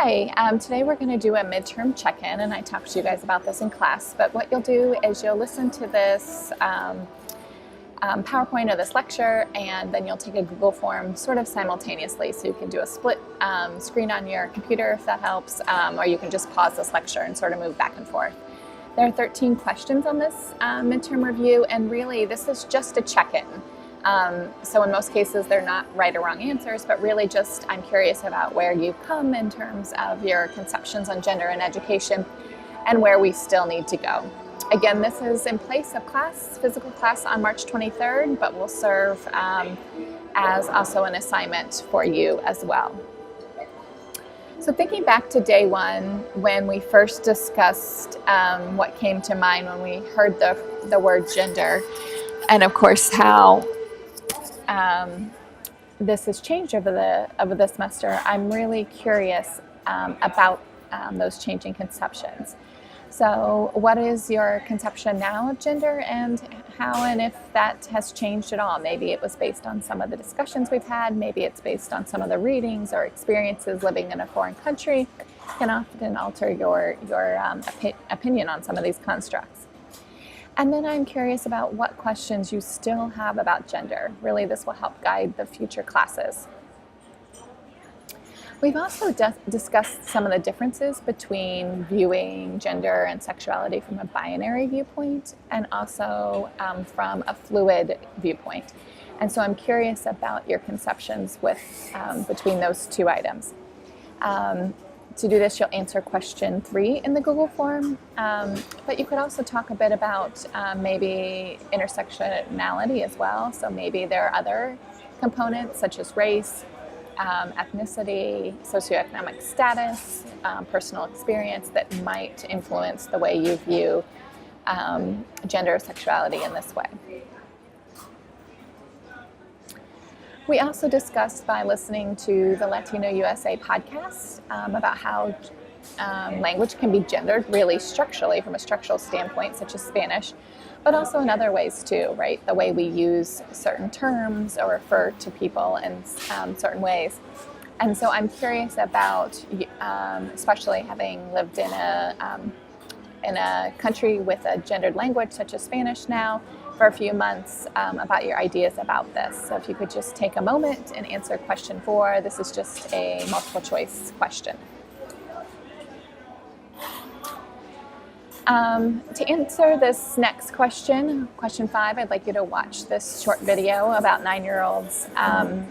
Hi, today we're going to do a midterm check-in, and I talked to you guys about this in class, but what you'll do is you'll listen to this PowerPoint or this lecture, and then you'll take a Google form sort of simultaneously, so you can do a split screen on your computer if that helps, or you can just pause this lecture and sort of move back and forth. There are 13 questions on this midterm review, and really this is just a check-in. So in most cases they're not right or wrong answers, but really just I'm curious about where you've come in terms of your conceptions on gender and education and where we still need to go. Again, this is in place of physical class on March 23rd, but will serve as also an assignment for you as well. So thinking back to day one, when we first discussed what came to mind when we heard the word gender, and of course how this has changed over the semester, I'm really curious about those changing conceptions. So what is your conception now of gender, and how and if that has changed at all? Maybe it was based on some of the discussions we've had, maybe it's based on some of the readings or experiences living in a foreign country. Can often alter your opinion on some of these constructs. And then I'm curious about what questions you still have about gender. Really, this will help guide the future classes. We've also discussed some of the differences between viewing gender and sexuality from a binary viewpoint and also from a fluid viewpoint. And so I'm curious about your conceptions between those two items. To do this, you'll answer question 3 in the Google form, but you could also talk a bit about maybe intersectionality as well. So maybe there are other components such as race, ethnicity, socioeconomic status, personal experience that might influence the way you view gender or sexuality in this way. We also discussed by listening to the Latino USA podcast about how language can be gendered really structurally from a structural standpoint, such as Spanish, but also in other ways too, right? The way we use certain terms or refer to people in certain ways. And so I'm curious about, especially having lived in a country with a gendered language such as Spanish now for a few months, about your ideas about this. So if you could just take a moment and answer question 4. This is just a multiple choice question. To answer this next question, question 5, I'd like you to watch this short video about 9-year-olds and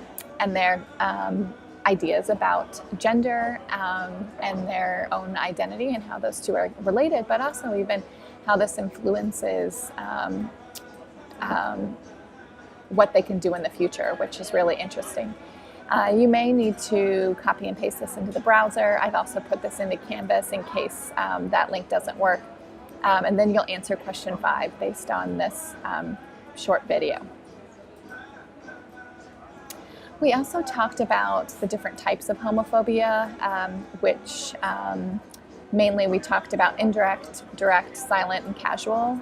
their ideas about gender and their own identity and how those two are related, but also even how this influences what they can do in the future, which is really interesting. You may need to copy and paste this into the browser. I've also put this into Canvas in case that link doesn't work. And then you'll answer question 5 based on this short video. We also talked about the different types of homophobia, which mainly we talked about indirect, direct, silent, and casual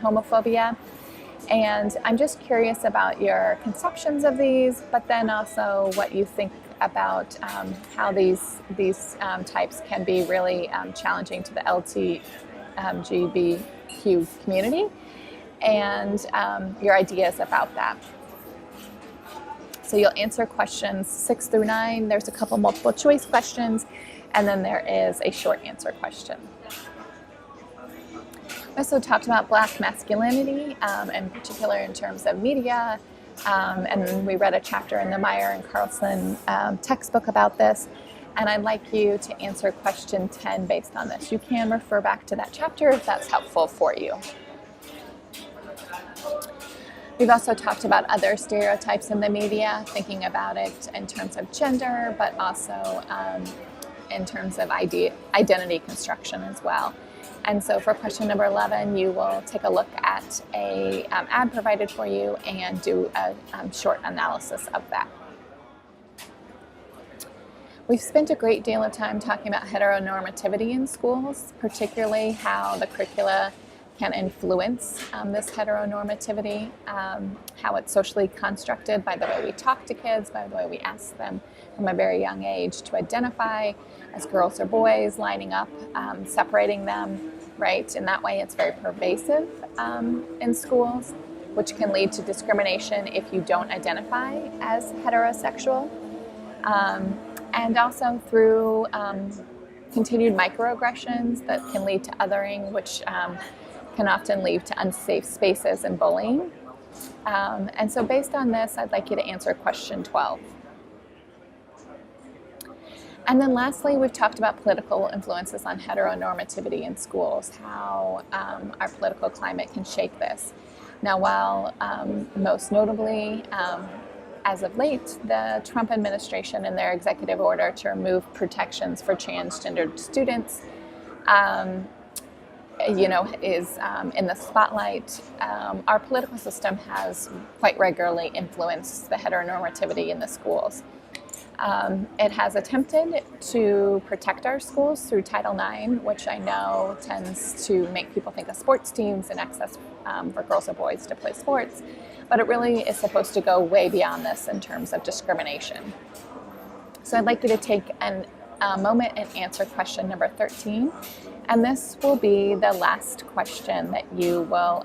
homophobia. And I'm just curious about your conceptions of these, but then also what you think about how these types can be really challenging to the LGBTQ community, and your ideas about that. So you'll answer questions 6 through 9. There's a couple multiple choice questions, and then there is a short answer question. We also talked about Black masculinity, in particular in terms of media, and we read a chapter in the Meyer and Carlson textbook about this, and I'd like you to answer question 10 based on this. You can refer back to that chapter if that's helpful for you. We've also talked about other stereotypes in the media, thinking about it in terms of gender, but also in terms of identity construction as well. And so for question number 11, you will take a look at a ad provided for you and do a short analysis of that. We've spent a great deal of time talking about heteronormativity in schools, particularly how the curricula can influence this heteronormativity, how it's socially constructed by the way we talk to kids, by the way we ask them from a very young age to identify as girls or boys, lining up, separating them, right? And that way it's very pervasive in schools, which can lead to discrimination if you don't identify as heterosexual. And also through continued microaggressions that can lead to othering, which can often lead to unsafe spaces and bullying. And so based on this, I'd like you to answer question 12. And then lastly, we've talked about political influences on heteronormativity in schools, how our political climate can shape this. Now, while most notably, as of late, the Trump administration in their executive order to remove protections for transgendered students is in the spotlight. Our political system has quite regularly influenced the heteronormativity in the schools. It has attempted to protect our schools through Title IX, which I know tends to make people think of sports teams and access for girls or boys to play sports, but it really is supposed to go way beyond this in terms of discrimination. So I'd like you to take a moment and answer question number 13. And this will be the last question that you will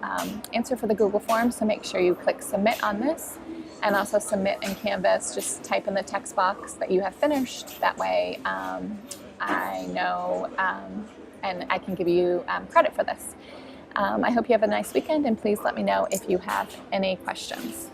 answer for the Google form, so make sure you click submit on this. And also submit in Canvas, just type in the text box that you have finished. That way I know and I can give you credit for this. I hope you have a nice weekend, and please let me know if you have any questions.